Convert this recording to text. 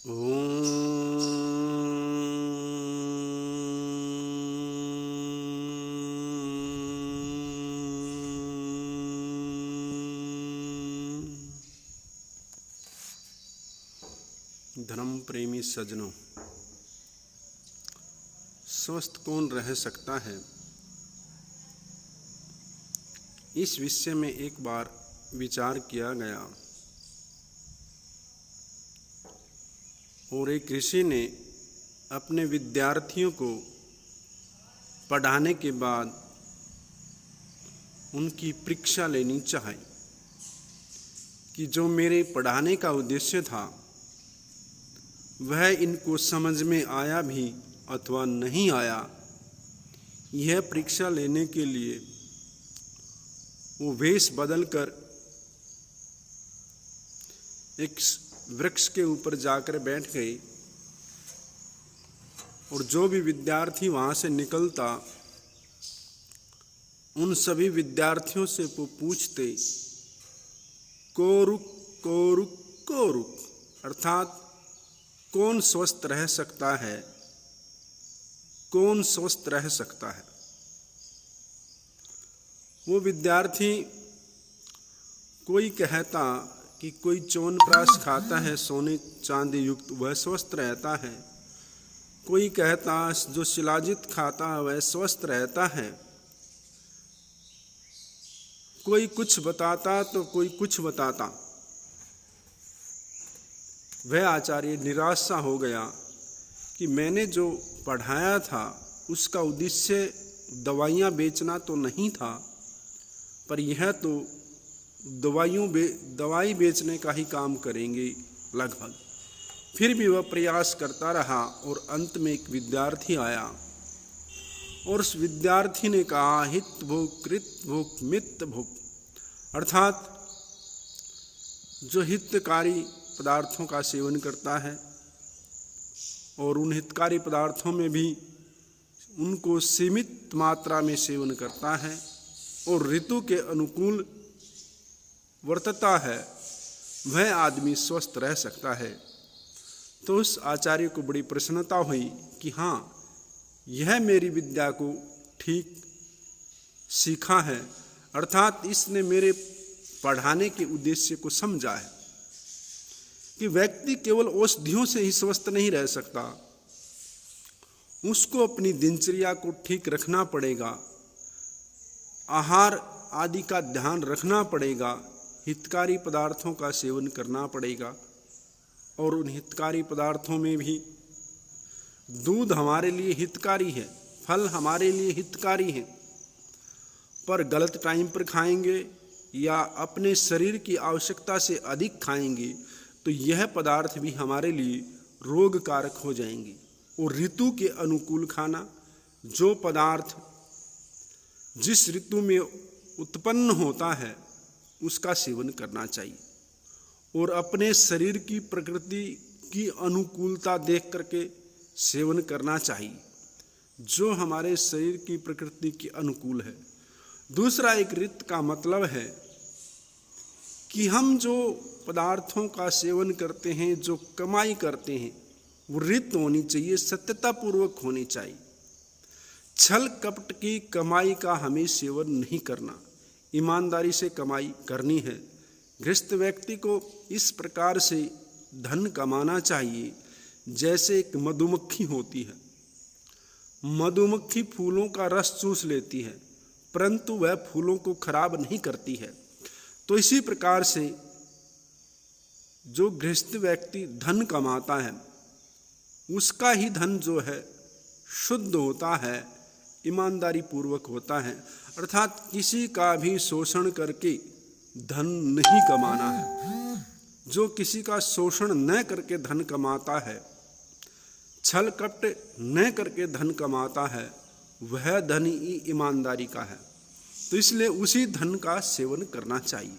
धर्म प्रेमी सज्जनों, स्वस्थ कौन रह सकता है, इस विषय में एक बार विचार किया गया और एक ऋषि ने अपने विद्यार्थियों को पढ़ाने के बाद उनकी परीक्षा लेनी चाहिए कि जो मेरे पढ़ाने का उद्देश्य था वह इनको समझ में आया भी अथवा नहीं आया। यह परीक्षा लेने के लिए वो वेश बदलकर एक वृक्ष के ऊपर जाकर बैठ गए और जो भी विद्यार्थी वहाँ से निकलता उन सभी विद्यार्थियों से वो पूछते कोरुक कोरुक कोरुक, अर्थात कौन स्वस्थ रह सकता है, कौन स्वस्थ रह सकता है। वो विद्यार्थी कोई कहता कि कोई च्यवनप्राश खाता है सोने चांदी युक्त वह स्वस्थ रहता है, कोई कहता जो शिलाजित खाता है वह स्वस्थ रहता है, कोई कुछ बताता तो कोई कुछ बताता। वह आचार्य निराश सा हो गया कि मैंने जो पढ़ाया था उसका उद्देश्य दवाइयाँ बेचना तो नहीं था, पर यह तो दवाई बेचने का ही काम करेंगे लगभग। फिर भी वह प्रयास करता रहा और अंत में एक विद्यार्थी आया और उस विद्यार्थी ने कहा हित भुक कृत भुक मित भुक, अर्थात जो हितकारी पदार्थों का सेवन करता है और उन हितकारी पदार्थों में भी उनको सीमित मात्रा में सेवन करता है और ऋतु के अनुकूल वर्तता है, वह आदमी स्वस्थ रह सकता है। तो उस आचार्य को बड़ी प्रसन्नता हुई कि हाँ, यह मेरी विद्या को ठीक सीखा है, अर्थात इसने मेरे पढ़ाने के उद्देश्य को समझा है कि व्यक्ति केवल औषधियों से ही स्वस्थ नहीं रह सकता, उसको अपनी दिनचर्या को ठीक रखना पड़ेगा, आहार आदि का ध्यान रखना पड़ेगा, हितकारी पदार्थों का सेवन करना पड़ेगा। और उन हितकारी पदार्थों में भी दूध हमारे लिए हितकारी है, फल हमारे लिए हितकारी है, पर गलत टाइम पर खाएंगे या अपने शरीर की आवश्यकता से अधिक खाएंगे तो यह पदार्थ भी हमारे लिए रोग कारक हो जाएंगे। और ऋतु के अनुकूल खाना, जो पदार्थ जिस ऋतु में उत्पन्न होता है उसका सेवन करना चाहिए और अपने शरीर की प्रकृति की अनुकूलता देख करके सेवन करना चाहिए, जो हमारे शरीर की प्रकृति के अनुकूल है। दूसरा, एक ऋत का मतलब है कि हम जो पदार्थों का सेवन करते हैं, जो कमाई करते हैं, वो ऋत होनी चाहिए, सत्यतापूर्वक होनी चाहिए। छल कपट की कमाई का हमें सेवन नहीं करना, ईमानदारी से कमाई करनी है। गृहस्थ व्यक्ति को इस प्रकार से धन कमाना चाहिए जैसे एक मधुमक्खी होती है। मधुमक्खी फूलों का रस चूस लेती है परंतु वह फूलों को खराब नहीं करती है। तो इसी प्रकार से जो गृहस्थ व्यक्ति धन कमाता है उसका ही धन जो है शुद्ध होता है, ईमानदारी पूर्वक होता है, अर्थात किसी का भी शोषण करके धन नहीं कमाना है। जो किसी का शोषण न करके धन कमाता है, छल कपट न करके धन कमाता है, वह धन ही ईमानदारी का है। तो इसलिए उसी धन का सेवन करना चाहिए।